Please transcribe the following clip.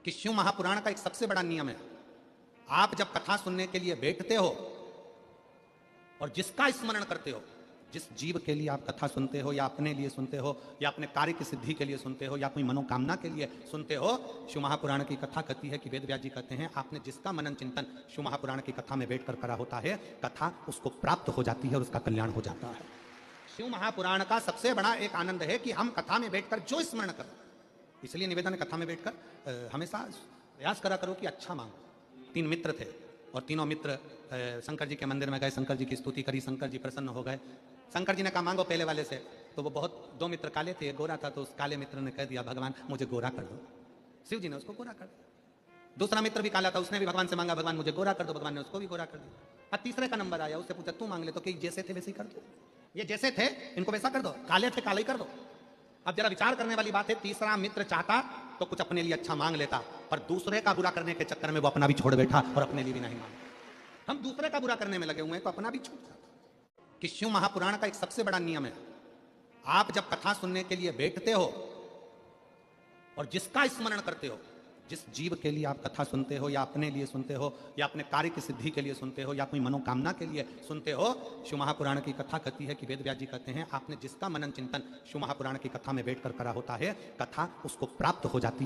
कि शिव महापुराण का एक सबसे बड़ा नियम है, आप जब कथा सुनने के लिए बैठते हो और जिसका स्मरण करते हो, जिस जीव के लिए आप कथा सुनते हो या अपने लिए सुनते हो या अपने कार्य की सिद्धि के लिए सुनते हो या कोई मनोकामना के लिए सुनते हो, शिव महापुराण की कथा कहती है कि वेद व्यास जी कहते हैं आपने जिसका मनन चिंतन शिव महापुराण की कथा में बैठकर करा होता है, कथा उसको प्राप्त हो जाती है और उसका कल्याण हो जाता है। शिव महापुराण का सबसे बड़ा एक आनंद है कि हम कथा में बैठकर जो स्मरण करें, इसलिए निवेदन है कथा में बैठकर हमेशा प्रयास करा करो कि अच्छा मांगो। 3 मित्र थे और तीनों मित्र शंकर जी के मंदिर में गए, शंकर जी की स्तुति करी, शंकर जी प्रसन्न हो गए। शंकर जी ने कहा मांगो पहले वाले से, तो वो बहुत 2 मित्र काले थे, एक गोरा था, तो उस काले मित्र ने कह दिया भगवान मुझे गोरा कर दो। शिव जी ने उसको गोरा कर दिया। दूसरा मित्र भी काला था, उसने भी भगवान से मांगा भगवान मुझे गोरा कर दो, भगवान ने उसको भी गोरा कर दिया। अब तीसरे का नंबर आया, उससे पूछा तू मांग ले, तो कि जैसे थे वैसे ही कर दो, ये जैसे थे इनको वैसा कर दो, काले थे काले ही कर दो। अब जरा विचार करने वाली बात है, तीसरा मित्र चाहता तो कुछ अपने लिए अच्छा मांग लेता, पर दूसरे का बुरा करने के चक्कर में वो अपना भी छोड़ बैठा और अपने लिए भी नहीं मांगा। हम दूसरे का बुरा करने में लगे हुए हैं तो अपना भी छूट जाता। कि शिव महापुराण का एक सबसे बड़ा नियम है, आप जब कथा सुनने के लिए बैठते हो और जिसका स्मरण करते हो, जिस जीव के लिए आप कथा सुनते हो या अपने लिए सुनते हो या अपने कार्य की सिद्धि के लिए सुनते हो या कोई मनोकामना के लिए सुनते हो, शिव महापुराण की कथा कहती है कि वेद व्यास जी कहते हैं आपने जिसका मनन चिंतन शिव महापुराण की कथा में बैठकर करा होता है, कथा उसको प्राप्त हो जाती है।